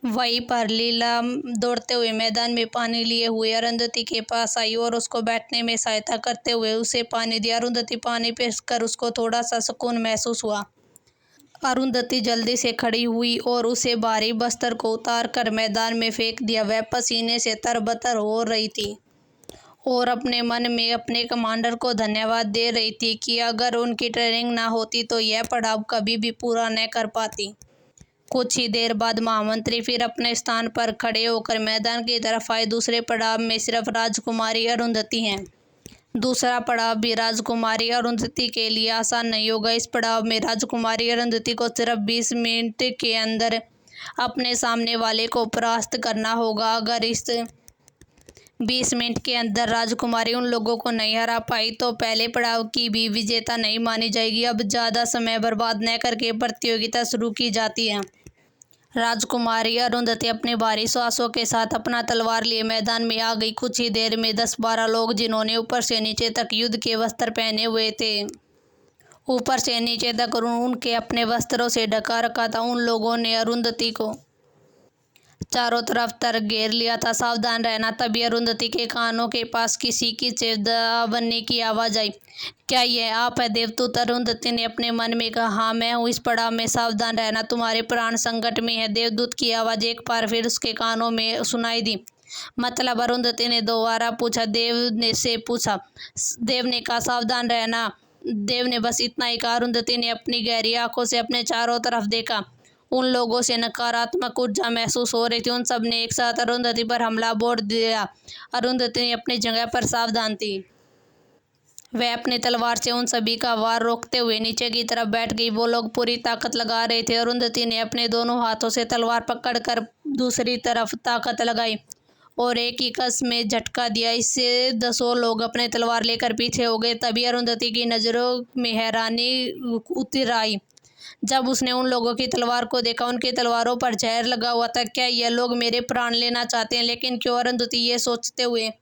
वहीं पर लीला दौड़ते हुए मैदान में पानी लिए हुए अरुंधति के पास आई और उसको बैठने में सहायता करते हुए उसे पानी दिया। अरुंधति पानी पीकर उसको थोड़ा सा सुकून महसूस हुआ। अरुंधति जल्दी से खड़ी हुई और उसे भारी बस्तर को उतार कर मैदान में फेंक दिया। वह पसीने से तरबतर हो रही थी और अपने मन में अपने कमांडर को धन्यवाद दे रही थी कि अगर उनकी ट्रेनिंग ना होती तो यह पड़ाव कभी भी पूरा न कर पाती। कुछ ही देर बाद महामंत्री फिर अपने स्थान पर खड़े होकर मैदान की तरफ आए। दूसरे पड़ाव में सिर्फ राजकुमारी अरुंधति हैं। दूसरा पड़ाव भी राजकुमारी अरुंधति के लिए आसान नहीं होगा। इस पड़ाव में राजकुमारी अरुंधति को सिर्फ 20 मिनट के अंदर अपने सामने वाले को परास्त करना होगा। अगर इस 20 मिनट के अंदर राजकुमारी उन लोगों को नहीं हरा पाई तो पहले पड़ाव की भी विजेता नहीं मानी जाएगी। अब ज़्यादा समय बर्बाद न करके प्रतियोगिता शुरू की जाती है। राजकुमारी अरुंधति अपने भारी श्वासों के साथ अपना तलवार लिए मैदान में आ गई। कुछ ही देर में 10-12 लोग जिन्होंने ऊपर से नीचे तक युद्ध के वस्त्र पहने हुए थे, ऊपर से नीचे तक उनके अपने वस्त्रों से ढका रखा था, उन लोगों ने अरुंधति को चारों तरफ तर घेर लिया था। सावधान रहना। तभी अरुंधति के कानों के पास किसी की चेतावनी की आवाज आई। क्या यह आप है देवदूत? अरुंधति ने अपने मन में कहा। हाँ मैं हूँ, इस पड़ाव में सावधान रहना, तुम्हारे प्राण संकट में है। देवदूत की आवाज एक बार फिर उसके कानों में सुनाई दी। मतलब? अरुंधति ने दोबारा पूछा। देव ने कहा सावधान रहना। देव ने बस इतना ही कहा। अरुंधति ने अपनी गहरी आंखों से अपने चारों तरफ देखा। उन लोगों से नकारात्मक ऊर्जा महसूस हो रही थी। उन सब ने एक साथ अरुंधति पर हमला बोल दिया। अरुंधति अपनी जगह पर सावधान थी। वह अपनी तलवार से उन सभी का वार रोकते हुए नीचे की तरफ बैठ गई। वो लोग पूरी ताकत लगा रहे थे। अरुंधति ने अपने दोनों हाथों से तलवार पकड़कर दूसरी तरफ ताकत लगाई और एक ही कस में झटका दिया। इससे 10 लोग अपने तलवार लेकर पीछे हो गए। तभी अरुंधति की नजरों में हैरानी उतर आई जब उसने उन लोगों की तलवार को देखा। उनकी तलवारों पर जहर लगा हुआ था। क्या ये लोग मेरे प्राण लेना चाहते हैं? लेकिन क्यों? अरुंधति ये सोचते हुए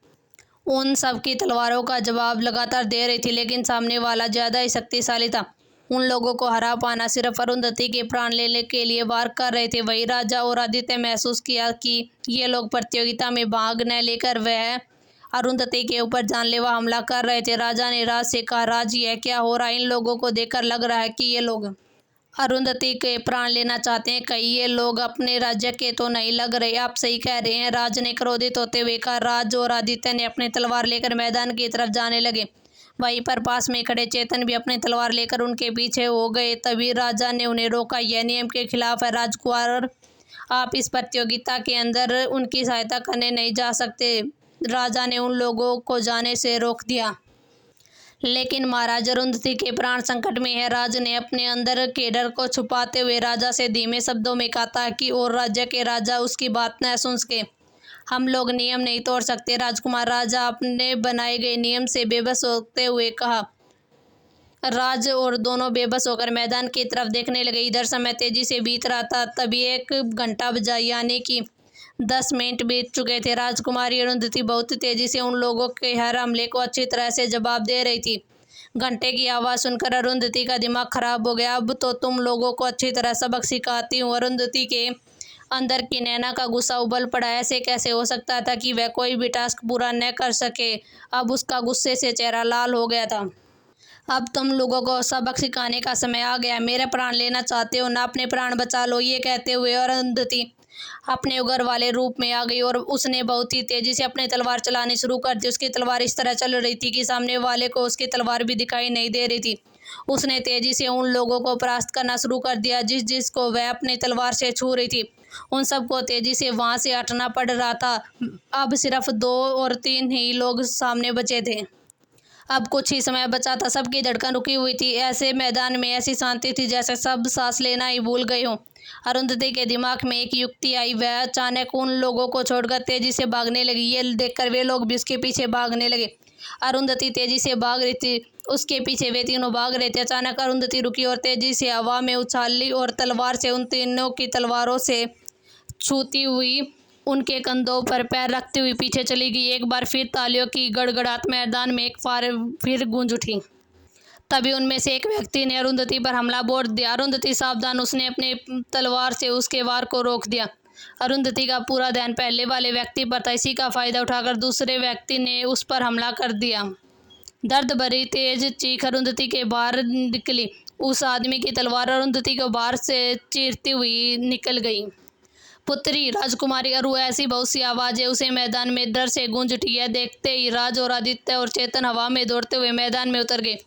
उन सब की तलवारों का जवाब लगातार दे रही थी, लेकिन सामने वाला ज़्यादा ही शक्तिशाली था। उन लोगों को हरा पाना सिर्फ अरुंधति के प्राण लेने के लिए वार कर रहे थे। वही राजा और आदित्य महसूस किया कि ये लोग प्रतियोगिता में भाग न लेकर वह अरुंधति के ऊपर जानलेवा हमला कर रहे थे। राजा ने राज से कहा, राज यह क्या हो रहा है? इन लोगों को देखकर लग रहा है कि ये लोग अरुंधति के प्राण लेना चाहते हैं। कहीं ये लोग अपने राज्य के तो नहीं लग रहे। आप सही कह रहे हैं, राज ने क्रोधित होते हुए कहा। राज और आदित्य ने अपनी तलवार लेकर मैदान की तरफ जाने लगे। वहीं पर पास में खड़े चेतन भी अपनी तलवार लेकर उनके पीछे हो गए। तभी राजा ने उन्हें रोका। यह नियम के खिलाफ है राजकुमार, आप इस प्रतियोगिता के अंदर उनकी सहायता करने नहीं जा सकते। राजा ने उन लोगों को जाने से रोक दिया। लेकिन महाराज, अरुंधति के प्राण संकट में है। राज ने अपने अंदर के डर को छुपाते हुए राजा से धीमे शब्दों में कहा था कि और राज्य के राजा उसकी बात न सुन सके। हम लोग नियम नहीं तोड़ सकते राजकुमार। राजा अपने बनाए गए नियम से बेबस होते हुए कहा। राज और दोनों बेबस होकर मैदान की तरफ देखने लगे। इधर समय तेजी से बीत रहा था। तभी एक घंटा बजा, यानी कि 10 मिनट बीत चुके थे। राजकुमारी अरुंधति बहुत तेजी से उन लोगों के हर हमले को अच्छी तरह से जवाब दे रही थी। घंटे की आवाज़ सुनकर अरुंधति का दिमाग खराब हो गया। अब तो तुम लोगों को अच्छी तरह सबक सिखाती हूँ। अरुंधति के अंदर की नैना का गुस्सा उबल पड़ा। ऐसे कैसे हो सकता था कि वह कोई भी टास्क पूरा न कर सके? अब उसका गुस्से से चेहरा लाल हो गया था। अब तुम लोगों को सबक सिखाने का समय आ गया। मेरे प्राण लेना चाहते हो ना? अपने प्राण बचा लो। ये कहते हुए अरुंधति अपने उग्र वाले रूप में आ गई और उसने बहुत ही तेजी से अपनी तलवार चलानी शुरू कर दी। उसकी तलवार इस तरह चल रही थी कि सामने वाले को उसकी तलवार भी दिखाई नहीं दे रही थी। उसने तेजी से उन लोगों को परास्त करना शुरू कर दिया जिसको वह अपनी तलवार से छू रही थी। उन सबको तेजी से वहां से हटना पड़ रहा था। अब सिर्फ 2 और 3 ही लोग सामने बचे थे। अब कुछ ही समय बचा था। सबकी धड़कन रुकी हुई थी। ऐसे मैदान में ऐसी शांति थी जैसे सब सांस लेना ही भूल गए हों। अरुंधति के दिमाग में एक युक्ति आई। वह अचानक उन लोगों को छोड़कर तेजी से भागने लगी। ये देखकर वे लोग भी उसके पीछे भागने लगे। अरुंधति तेजी से भाग रही थी, उसके पीछे वे तीनों भाग रहे थे। अचानक अरुंधति रुकी और तेजी से हवा में उछाली और तलवार से उन तीनों की तलवारों से छूती हुई उनके कंधों पर पैर रखती हुई पीछे चली गई। एक बार फिर तालियों की गड़गड़ाहट मैदान में एक बार फिर गूंज उठी। तभी उनमें से एक व्यक्ति ने अरुंधति पर हमला बोल दिया। अरुंधति सावधान, उसने अपनी तलवार से उसके वार को रोक दिया। अरुंधति का पूरा ध्यान पहले वाले व्यक्ति पर था। इसी का फायदा उठाकर दूसरे व्यक्ति ने उस पर हमला कर दिया। दर्द भरी तेज चीख अरुंधति के बाहर निकली। उस आदमी की तलवार अरुंधति को बाहर से चीरती हुई निकल गई। पुत्री राजकुमारी अरु, ऐसी बहुत सी आवाजें उसे मैदान में डर से गूंज उठी। यह देखते ही राज और आदित्य और चेतन हवा में दौड़ते हुए मैदान में उतर गए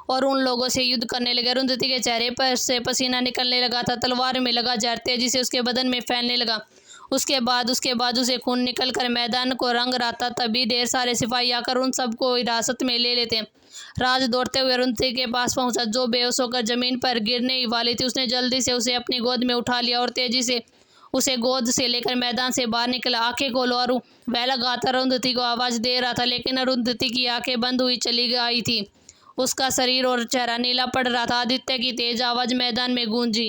और उन लोगों से युद्ध करने लगे। अरुंधति के चेहरे पर से पसीना निकलने लगा था। तलवार में लगा जहर तेजी से उसके बदन में फैलने लगा। उसके बाद उसे खून निकलकर मैदान को रंग रहा था। तभी ढेर सारे सिपाही आकर उन सबको हिरासत में ले लेते। राज दौड़ते हुए अरुंधति के पास पहुंचा, जो बेहोश होकर जमीन पर गिरने ही वाली थी। उसने जल्दी से उसे अपनी गोद में उठा लिया और तेजी से उसे गोद से लेकर मैदान से बाहर निकला। आंखें खोलो अरु, वह लगातार अरुंधति को आवाज दे रहा था, लेकिन अरुंधति की आंखें बंद हुई चली आई थी। उसका शरीर और चेहरा नीला पड़ रहा था। आदित्य की तेज आवाज मैदान में गूंजी,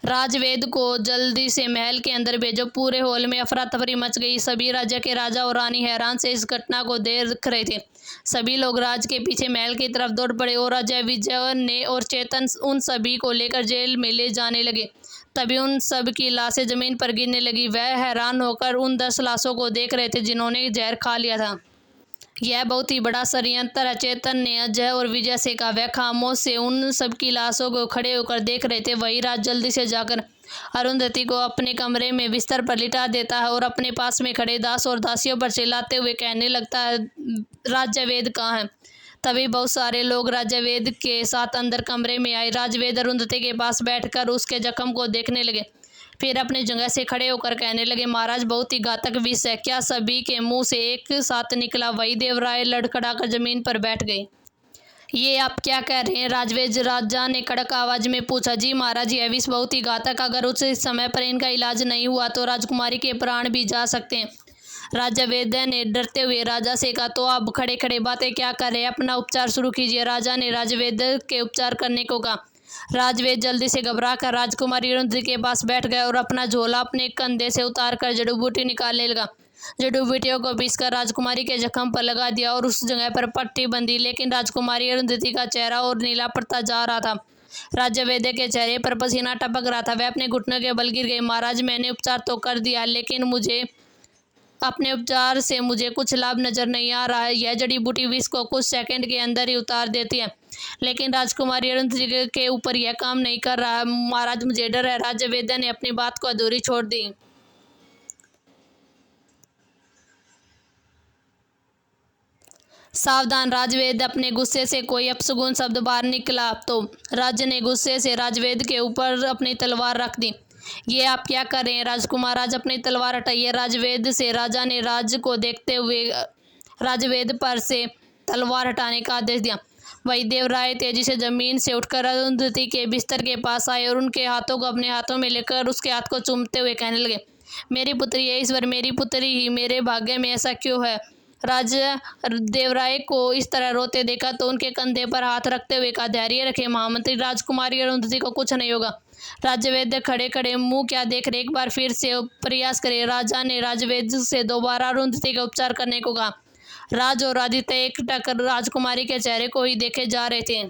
राजवेद को जल्दी से महल के अंदर भेजो। पूरे हॉल में अफरा तफरी मच गई। सभी राज्य के राजा और रानी हैरान से इस घटना को देख रहे थे। सभी लोग राज के पीछे महल की तरफ दौड़ पड़े और राजा विजय ने और चेतन उन सभी को लेकर जेल में ले जाने लगे। तभी उन सब की लाशें जमीन पर गिरने लगी। वह हैरान होकर उन 10 लाशों को देख रहे थे जिन्होंने जहर खा लिया था। यह बहुत ही बड़ा षड्यंत्र है, चेतन ने अजय और विजय से कहा। वह खामोश से उन सब की लाशों को खड़े होकर देख रहे थे। वही राज जल्दी से जाकर अरुंधति को अपने कमरे में बिस्तर पर लिटा देता है और अपने पास में खड़े दास और दासियों पर चिल्लाते हुए कहने लगता है, राजवेद कहाँ है? तभी बहुत सारे लोग राजवेद के साथ अंदर कमरे में आए। राजवेद अरुंधति के पास बैठकर उसके जख्म को देखने लगे, फिर अपनी जगह से खड़े होकर कहने लगे, महाराज बहुत ही घातक विष है। क्या सभी के मुंह से एक साथ निकला? वही देवराय लड़खड़ाकर जमीन पर बैठ गए। ये आप क्या कह रहे हैं? राजवेद राजा ने कड़क आवाज में पूछा। जी महाराज, यह विष बहुत ही घातक, अगर उस समय पर इनका इलाज नहीं हुआ तो राजकुमारी के प्राण भी जा सकते हैं। राजवेद ने डरते हुए राजा से कहा, तो आप खड़े खड़े बातें क्या कर रहे हैं? अपना उपचार शुरू कीजिए। राजा ने राजवेद के उपचार करने को कहा। राजवेद जल्दी से घबरा कर राजकुमारी अरुंधति के पास बैठ गया और अपना झोला अपने कंधे से उतार कर जड़ी बूटी निकालने लगा। जड़ी बूटियों को पीसकर राजकुमारी के जख्म पर लगा दिया और उस जगह पर पट्टी बंधी, लेकिन राजकुमारी अरुंधति का चेहरा और नीला पड़ता जा रहा था। राजवेद के चेहरे पर पसीना टपक रहा था। वह अपने घुटनों के बल गिर गए। महाराज, मैंने उपचार तो कर दिया, लेकिन अपने उपचार से मुझे कुछ लाभ नजर नहीं आ रहा है। यह जड़ी बूटी विष को कुछ सेकंड के अंदर ही उतार देती है, लेकिन राजकुमारी अरुंधति के ऊपर यह काम नहीं कर रहा है। महाराज, मुझे डर है। राजवेद ने अपनी बात को अधूरी छोड़ दी। सावधान! राजवेद अपने गुस्से से कोई अपशगुन शब्द बाहर निकला तो राज्य ने गुस्से से राजवेद के ऊपर अपनी तलवार रख दी। ये आप क्या कर रहे हैं राजकुमार? राज अपनी तलवार हटाइए राजवेद से। राजा ने राज को देखते हुए राजवेद पर से तलवार हटाने का आदेश दिया। वही देवराय तेजी से जमीन से उठकर अरुंधति के बिस्तर के पास आए और उनके हाथों को अपने हाथों में लेकर उसके हाथ को चूमते हुए कहने लगे, मेरी पुत्री है ईश्वर, मेरी पुत्री ही, मेरे भाग्य में ऐसा क्यों है? राजा देवराय को इस तरह रोते देखा तो उनके कंधे पर हाथ रखते हुए कहा, धैर्य रखे महामंत्री, राजकुमारी अरुंधति को कुछ नहीं होगा। राजवेद खड़े खड़े मुंह क्या देख रहे, एक बार फिर से प्रयास करे। राजा ने राजवेद से दोबारा अरुंधति का उपचार करने को कहा। राज और आदित्य एकटक राजकुमारी के चेहरे को ही देखे जा रहे थे।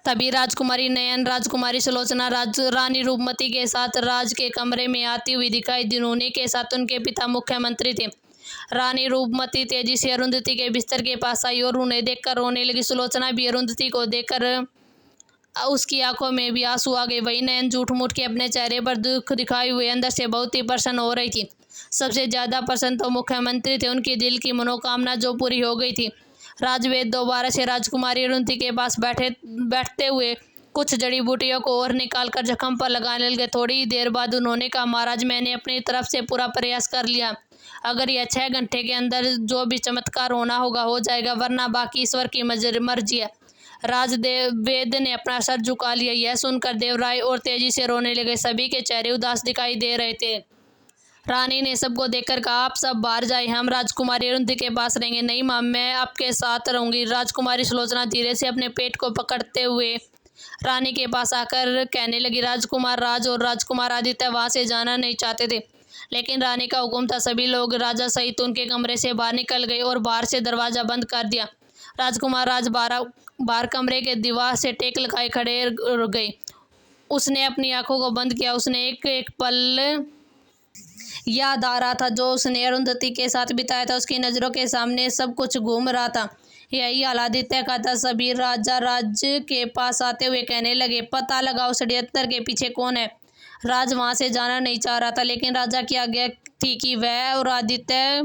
तभी राजकुमारी नयन, राजकुमारी सुलोचना, रानी रूपमती के साथ राज के कमरे में आती हुई दिखाई दी। उन्हीं के साथ उनके पिता मुख्यमंत्री थे। रानी रूपमती तेजी से अरुंधति के बिस्तर के पास आई और उन्हें देखकर रोने लगी। सुलोचना भी अरुंधति को देखकर उसकी आंखों में भी आंसू आ गए। वही नयन झूठ मूठ के अपने चेहरे पर दुख दिखाए हुए अंदर से बहुत ही प्रसन्न हो रही थी। सबसे ज्यादा प्रसन्न तो मुख्यमंत्री थे। उनकी दिल की मनोकामना जो पूरी हो गई थी। राजवेद दोबारा से राजकुमारी अरुंधति के पास बैठते हुए कुछ जड़ी बूटियों को और निकालकर जख्म पर लगाने लगे। थोड़ी देर बाद उन्होंने कहा, महाराज, मैंने अपनी तरफ से पूरा प्रयास कर लिया। अगर यह 6 घंटे के अंदर जो भी चमत्कार होना होगा हो जाएगा, वरना बाकी ईश्वर की मर्जी है। राजवेद ने अपना सर झुका लिया। यह सुनकर देवराय और तेजी से रोने लगे। सभी के चेहरे उदास दिखाई दे रहे थे। रानी ने सबको देखकर कहा, आप सब बाहर जाए, हम राजकुमारी अरुंधति के पास रहेंगे। नहीं मां, मैं आपके साथ रहूंगी। राजकुमारी सुलोचना धीरे से अपने पेट को पकड़ते हुए रानी के पास आकर कहने लगी, राजकुमार राज और राजकुमार आदित्य वहां से जाना नहीं चाहते थे, लेकिन रानी का हुक्म था। सभी लोग राजा सहित उनके कमरे से बाहर निकल गए और बाहर से दरवाजा बंद कर दिया। राजकुमार राज बाहर कमरे के दीवार से टेक लगाए खड़े रह गए। उसने अपनी आंखों को बंद किया। उसने एक एक पल याद आ रहा था जो उसने अरुंधति के साथ बिताया था। उसकी नज़रों के सामने सब कुछ घूम रहा था। यही आदित्य का था। सभी राजा राज्य के पास आते हुए कहने लगे, पता लगाओ षड्यंत्र के पीछे कौन है। राज वहां से जाना नहीं चाह रहा था, लेकिन राजा की आज्ञा थी कि वह और आदित्य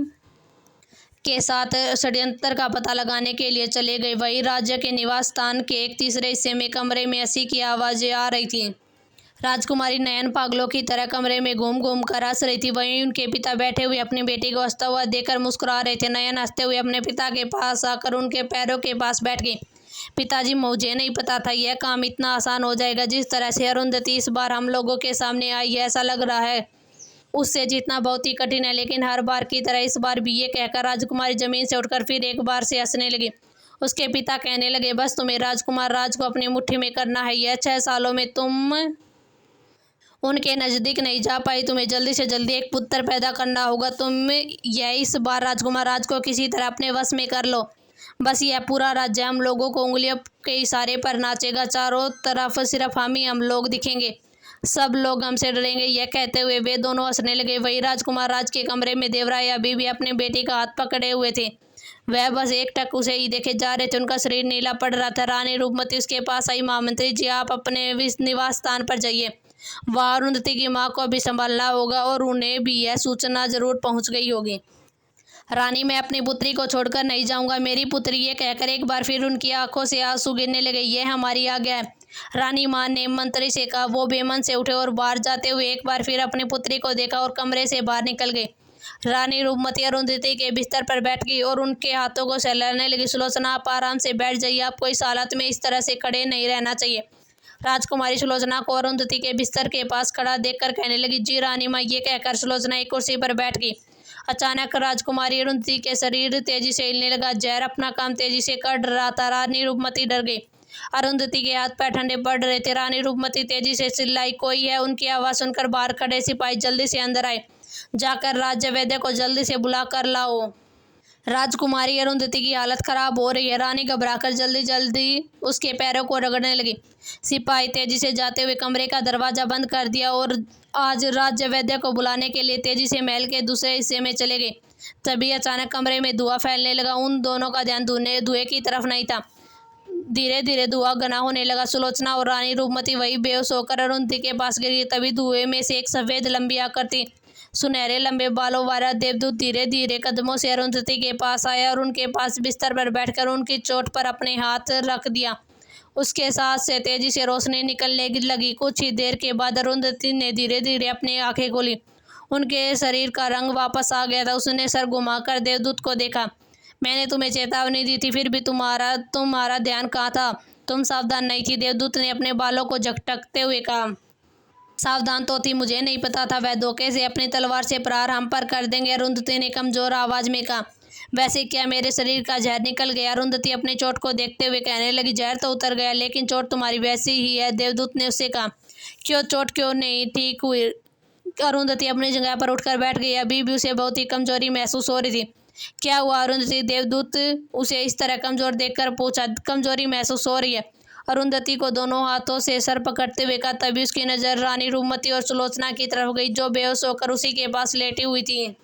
के साथ षड्यंत्र का पता लगाने के लिए चले गए। वही राज्य के निवास स्थान के एक तीसरे हिस्से में कमरे में हंसी की आवाज़ें आ रही थी। राजकुमारी नयन पागलों की तरह कमरे में घूम घूम कर हंस रही थी। वहीं उनके पिता बैठे हुए अपनी बेटी को हंसता हुआ देखकर मुस्कुरा रहे थे। नयन हंसते हुए अपने पिता के पास आकर उनके पैरों के पास बैठ गई। पिताजी, मुझे नहीं पता था यह काम इतना आसान हो जाएगा। जिस तरह से अरुंधति इस बार हम लोगों के सामने आई है, ऐसा लग रहा है उससे जीतना बहुत ही कठिन है। लेकिन हर बार की तरह इस बार भी ये कहकर राजकुमारी जमीन से उठकर फिर एक बार से हंसने लगी। उसके पिता कहने लगे, बस तुम्हें राजकुमार राज को अपनी मुट्ठी में करना है। यह 6 सालों में तुम उनके नज़दीक नहीं जा पाई। तुम्हें जल्दी से जल्दी एक पुत्र पैदा करना होगा। तुम यह इस बार राजकुमार राज को किसी तरह अपने वश में कर लो। बस यह पूरा राज्य हम लोगों को उंगलियों के इशारे पर नाचेगा। चारों तरफ सिर्फ हम लोग दिखेंगे। सब लोग हमसे डरेंगे। यह कहते हुए वे दोनों हंसने लगे। वही राजकुमार राज के कमरे में देवराय अभी भी अपनी बेटी का हाथ पकड़े हुए थे। वह बस एक टक उसे ही देखे जा रहे थे। उनका शरीर नीला पड़ रहा था। रानी रूपमती उसके पास आई। महामंत्री जी, आप अपने निवास स्थान पर जाइए। वहाँ अरुंधति की माँ को भी संभालना होगा और उन्हें भी यह सूचना जरूर पहुँच गई होगी। रानी, मैं अपनी पुत्री को छोड़कर नहीं जाऊंगा। मेरी पुत्री, ये कहकर एक बार फिर उनकी आंखों से आंसू गिरने लगे। यह हमारी आज्ञा है, रानी माँ ने मंत्री से कहा। वो बेमन से उठे और बाहर जाते हुए एक बार फिर अपनी पुत्री को देखा और कमरे से बाहर निकल गए। रानी रूपमती अरुंधति के बिस्तर पर बैठ गई और उनके हाथों को सहलाने लगी। सुलोचना, आप आराम से बैठ जाइए। आपको इस हालत में इस तरह से खड़े नहीं रहना चाहिए। राजकुमारी सुलोचना को अरुंधति के बिस्तर के पास खड़ा देखकर कहने लगी, जी रानी माँ। ये कहकर सुलोचना एक कुर्सी पर बैठ गई। अचानक राजकुमारी अरुंधति के शरीर तेजी से हिलने लगा। जहर अपना काम तेजी से कर रहा था। रानी रूपमती डर गई। अरुंधति के हाथ पैर ठंडे पड़ रहे थे। रानी रूपमती तेजी से चिल्लाई, कोई है। उनकी आवाज़ सुनकर बाहर खड़े सिपाही जल्दी से अंदर आए। जाकर राज्य वैद्य को जल्दी से बुला कर लाओ। राजकुमारी अरुंधति की हालत खराब हो रही है। रानी घबराकर जल्दी जल्दी उसके पैरों को रगड़ने लगी। सिपाही तेजी से जाते हुए कमरे का दरवाजा बंद कर दिया और आज राज्य वैद्य को बुलाने के लिए तेजी से महल के दूसरे हिस्से में चले गए। तभी अचानक कमरे में धुआं फैलने लगा। उन दोनों का ध्यान धुएं की तरफ नहीं था। धीरे धीरे धुआं घना होने लगा। सुलोचना और रानी रूपमती वही बेहोश होकर अरुंधति के पास गिरी। तभी धुएं में से एक सफेद लंबी आकृति, सुनहरे लंबे बालों वाला देवदूत धीरे धीरे कदमों से अरुंधति के पास आया और उनके पास बिस्तर पर बैठकर उनकी चोट पर अपने हाथ रख दिया। उसके साथ से तेजी से रोशनी निकलने लगी। कुछ ही देर के बाद अरुंधति ने धीरे धीरे अपनी आंखें खोली। उनके शरीर का रंग वापस आ गया था। उसने सर घुमाकर देवदूत को देखा। मैंने तुम्हें चेतावनी दी थी, फिर भी तुम्हारा ध्यान कहाँ था? तुम सावधान नहीं थी। देवदूत ने अपने बालों को झटकते हुए कहा। सावधान तो थी, मुझे नहीं पता था वह धोखे से अपनी तलवार से प्रहार हम पर कर देंगे। अरुंधति ने कमजोर आवाज में कहा। वैसे क्या मेरे शरीर का जहर निकल गया? अरुंधति अपनी चोट को देखते हुए कहने लगी, जहर तो उतर गया, लेकिन चोट तुम्हारी वैसी ही है। देवदूत ने उससे कहा। चोट क्यों नहीं ठीक हुई? अरुंधति अपनी जगह पर उठकर बैठ गई। अभी भी उसे बहुत ही कमजोरी महसूस हो रही थी। क्या हुआ अरुंधति? देवदूत उसे इस तरह कमजोर देखकर पूछा। कमजोरी महसूस हो रही है, अरुंधति को दोनों हाथों से सर पकड़ते हुए कहा। तभी उसकी नज़र रानी रूपमती और सुलोचना की तरफ गई, जो बेहोश होकर उसी के पास लेटी हुई थी।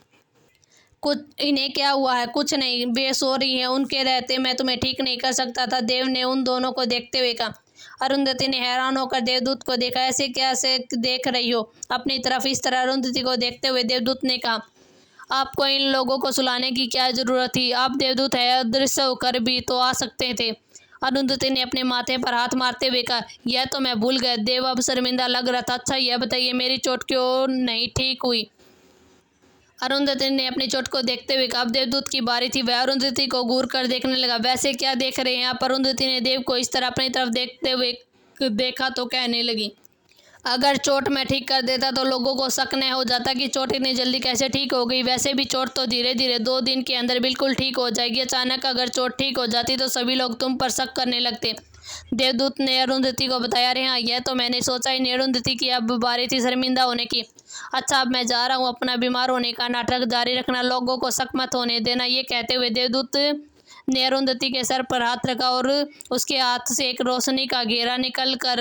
इन्हें क्या हुआ है? कुछ नहीं, बेहोश हो रही हैं। उनके रहते मैं तुम्हें ठीक नहीं कर सकता था, देव ने उन दोनों को देखते हुए कहा। अरुंधति ने हैरान होकर देवदूत को देखा। ऐसे कैसे देख रही हो अपनी तरफ? इस तरह अरुंधति को देखते हुए देवदूत ने कहा। आपको इन लोगों को सुलाने की क्या जरूरत थी? आप देवदूत है, अदृश्य होकर भी तो आ सकते थे। अरुंधति ने अपने माथे पर हाथ मारते हुए कहा। यह तो मैं भूल गया। देव अब शर्मिंदा लग रहा था। अच्छा यह बताइए, मेरी चोट क्यों नहीं ठीक हुई? अरुंधति ने अपनी चोट को देखते हुए कहा। अब देवदूत की बारी थी। वह अरुंधति को घूर कर देखने लगा। वैसे क्या देख रहे हैं आप? अरुंधति ने देव को इस तरह अपनी तरफ देखते हुए देखा तो कहने लगी। अगर चोट मैं ठीक कर देता तो लोगों को शक न हो जाता कि चोट इतनी जल्दी कैसे ठीक हो गई। वैसे भी चोट तो धीरे धीरे 2 दिन के अंदर बिल्कुल ठीक हो जाएगी। अचानक अगर चोट ठीक हो जाती तो सभी लोग तुम पर शक करने लगते। देवदूत ने अरुंधति को बताया। अरे हाँ, यह तो मैंने सोचा ही नहीं। अरुंधति की अब बारी थी शर्मिंदा होने की। अच्छा, अब मैं जा रहा हूँ। अपना बीमार होने का नाटक जारी रखना, लोगों को शक मत होने देना। ये कहते हुए देवदूत ने अरुंधति के सर पर हाथ रखा और उसके हाथ से एक रोशनी का घेरा निकल कर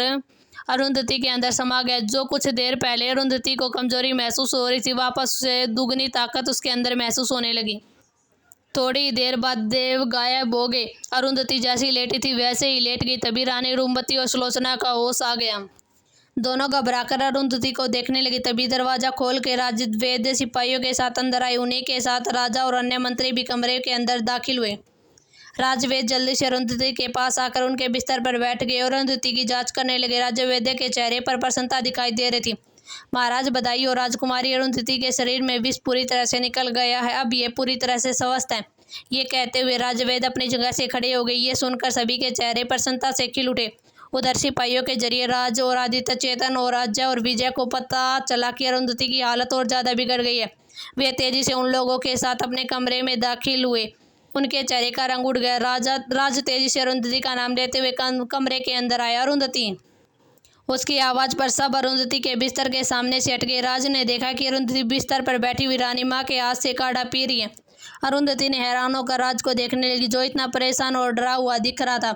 अरुंधति के अंदर समा गया। जो कुछ देर पहले अरुंधति को कमजोरी महसूस हो रही थी, वापस से दुगनी ताकत उसके अंदर महसूस होने लगी। थोड़ी देर बाद देव गायब हो गए। अरुंधति जैसी लेटी थी वैसे ही लेट गई। तभी रानी रूपमती और सुलोचना का होश आ गया। दोनों घबराकर अरुंधति को देखने लगी। तभी दरवाजा खोल के राजवैद्य सिपाहियों के साथ अंदर आए। उन्हीं के साथ राजा और अन्य मंत्री भी कमरे के अंदर दाखिल हुए। राजवैद्य जल्दी से अरुंधति के पास आकर उनके बिस्तर पर बैठ गए और अरुंधति की जांच करने लगे। राजवैद्य के चेहरे पर प्रसन्नता दिखाई दे रही थी। महाराज बधाई हो, राजकुमारी अरुंधति के शरीर में विष पूरी तरह से निकल गया है, अब ये पूरी तरह से स्वस्थ है। ये कहते हुए राजवैद्य अपनी जगह से खड़े हो गए। ये सुनकर सभी के चेहरे प्रसन्नता से खिल उठे। उधर सिपाहियों के जरिए राज और आदित्य, चेतन और राज्य और विजय को पता चला कि अरुंधति की हालत और ज्यादा बिगड़ गई है। वे तेजी से उन लोगों के साथ अपने कमरे में दाखिल हुए। उनके चेहरे का रंग उड़ गया। राज तेजी से अरुंधति का नाम लेते हुए कमरे के अंदर आया। अरुंधति, उसकी आवाज पर सब अरुंधति के बिस्तर के सामने से हट गए। राज ने देखा कि अरुंधति बिस्तर पर बैठी हुई रानी माँ के हाथ से काढ़ा पी रही है। अरुंधति ने हैरान होकर राज को देखने लगी, जो इतना परेशान और डरा हुआ दिख रहा था।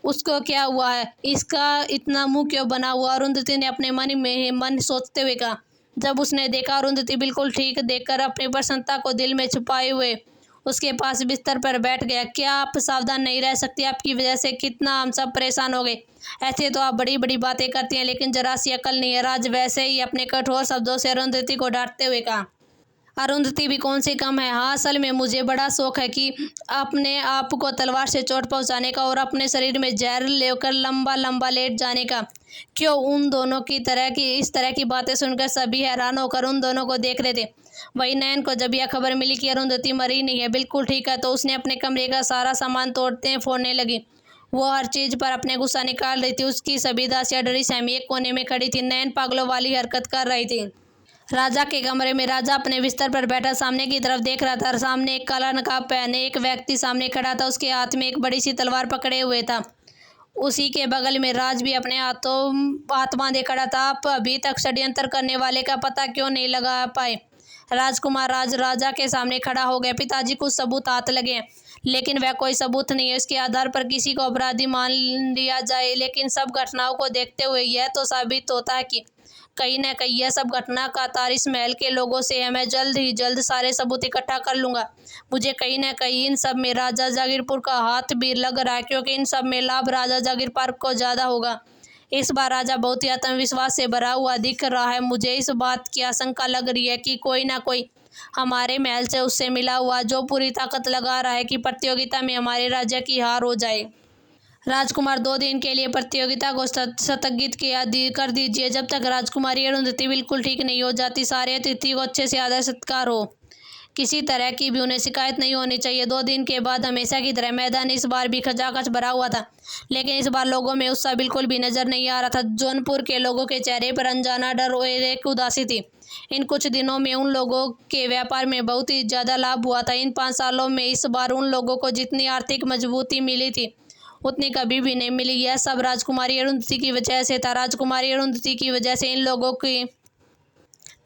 उसको क्या हुआ है, इसका इतना मुंह क्यों बना हुआ? अरुंधति ने अपने मन सोचते हुए कहा। जब उसने देखा अरुंधति बिल्कुल ठीक, देखकर अपनी प्रसन्नता को दिल में छुपाए हुए उसके पास बिस्तर पर बैठ गया। क्या आप सावधान नहीं रह सकती? आपकी वजह से कितना हम सब परेशान हो गए। ऐसे तो आप बड़ी बड़ी बातें करती हैं, लेकिन जरा सी अकल नहीं है। राज वैसे ही अपने कठोर शब्दों से अरुंधति को डांटते हुए कहा। अरुंधति भी कौन सी कम है। हाँ, असल में मुझे बड़ा शौक है कि अपने आप को तलवार से चोट पहुंचाने का और अपने शरीर में जहर लेकर लंबा लंबा लेट जाने का। क्यों? उन दोनों की इस तरह की बातें सुनकर सभी हैरान होकर उन दोनों को देख रहे थे। वही नयन को जब यह खबर मिली कि अरुंधति मरी नहीं है, बिल्कुल ठीक है, तो उसने अपने कमरे का सारा सामान तोड़ते फोड़ने लगी। वो हर चीज पर अपने गुस्सा निकाल रही थी। उसकी सभी दासियां डरी सहमी एक कोने में खड़ी थी। नयन पागलों वाली हरकत कर रही थी। राजा के कमरे में राजा अपने बिस्तर पर बैठा सामने की तरफ देख रहा था। सामने एक काला नकाब पहने एक व्यक्ति सामने खड़ा था। उसके हाथ में एक बड़ी सी तलवार पकड़े हुए था। उसी के बगल में राज भी अपने हाथ बांधे खड़ा था। आप अभी तक षड्यंत्र करने वाले का पता क्यों नहीं लगा पाए? राजकुमार राज राजा के सामने खड़ा हो गया। पिताजी, कुछ सबूत हाथ लगे हैं, लेकिन वह कोई सबूत नहीं है। इसके आधार पर किसी को अपराधी मान लिया जाए, लेकिन सब घटनाओं को देखते हुए यह तो साबित होता है कि कहीं न कहीं यह सब घटना का तार इस महल के लोगों से है। मैं जल्द ही जल्द सारे सबूत इकट्ठा कर लूंगा। मुझे कहीं न कहीं इन सब में राजा जागीरपुर का हाथ भी लग रहा है, क्योंकि इन सब में लाभ राजा जागीरपुर को ज़्यादा होगा। इस बार राजा बहुत ही आत्मविश्वास से भरा हुआ दिख रहा है। मुझे इस बात की आशंका लग रही है कि कोई ना कोई हमारे महल से उससे मिला हुआ, जो पूरी ताकत लगा रहा है कि प्रतियोगिता में हमारे राज्य की हार हो जाए। राजकुमार, 2 दिन के लिए प्रतियोगिता को स्थगित कर दीजिए। जब तक राजकुमारी अरुंधति बिल्कुल ठीक नहीं हो जाती, सारे अतिथि को अच्छे से आदर सत्कार हो। किसी तरह की भी उन्हें शिकायत नहीं होनी चाहिए। 2 दिन के बाद हमेशा की तरह मैदान इस बार भी खचाखच भरा हुआ था, लेकिन इस बार लोगों में उत्साह बिल्कुल भी नजर नहीं आ रहा था। जौनपुर के लोगों के चेहरे पर अनजाना डर और एक उदासी थी। इन कुछ दिनों में उन लोगों के व्यापार में बहुत ही ज्यादा लाभ हुआ था। इन 5 सालों में इस बार उन लोगों को जितनी आर्थिक मजबूती मिली थी, उतनी कभी भी नहीं मिली। यह सब राजकुमारी अरुंधति की वजह से था। राजकुमारी अरुंधति की वजह से इन लोगों की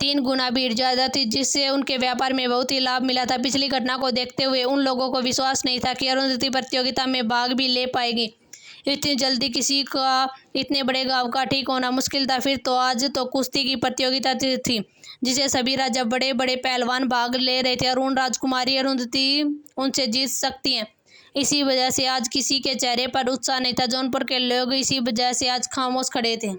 3 गुना भीड़ ज्यादा थी, जिससे उनके व्यापार में बहुत ही लाभ मिला था। पिछली घटना को देखते हुए उन लोगों को विश्वास नहीं था कि अरुंधति प्रतियोगिता में भाग भी ले पाएगी। इतनी जल्दी किसी का इतने बड़े गांव का ठीक होना मुश्किल था। फिर तो आज तो कुश्ती की प्रतियोगिता थी, जिसे सभी राजा बड़े बड़े पहलवान भाग ले रहे थे, और उन राजकुमारी अरुंधति उनसे जीत सकती हैं। इसी वजह से आज किसी के चेहरे पर उत्साह नहीं था। जौनपुर के लोग इसी वजह से आज खामोश खड़े थे।